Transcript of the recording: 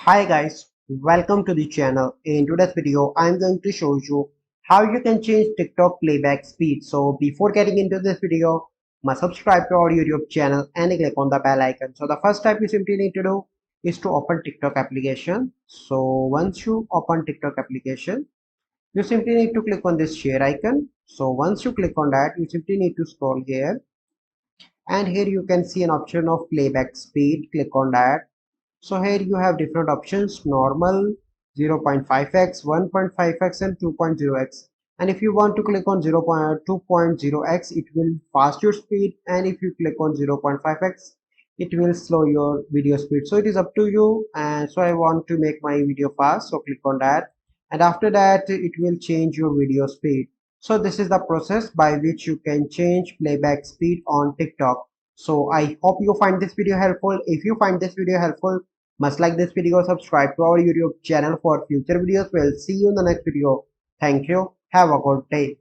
Hi guys, welcome to the channel. In today's video, I'm going to show you how you can change TikTok playback speed. So before getting into this video, must subscribe to our YouTube channel and click on the bell icon. So the first step you simply need to do is to open TikTok application. So once you open TikTok application, you simply need to click on this share icon. So once you click on that, you simply need to scroll here and here you can see an option of playback speed. Click on that. So here you have different options: normal, 0.5x, 1.5x and 2.0x. And if you want to click on 0.2.0x, it will fast your speed, and if you click on 0.5x, it will slow your video speed. So it is up to you, and so I want to make my video fast, so click on that, and after that it will change your video speed. So this is the process by which you can change playback speed on TikTok. So I hope you find this video helpful. If you find this video helpful, must like this video, subscribe to our YouTube channel for future videos. We'll see you in the next video. Thank you. Have a good day.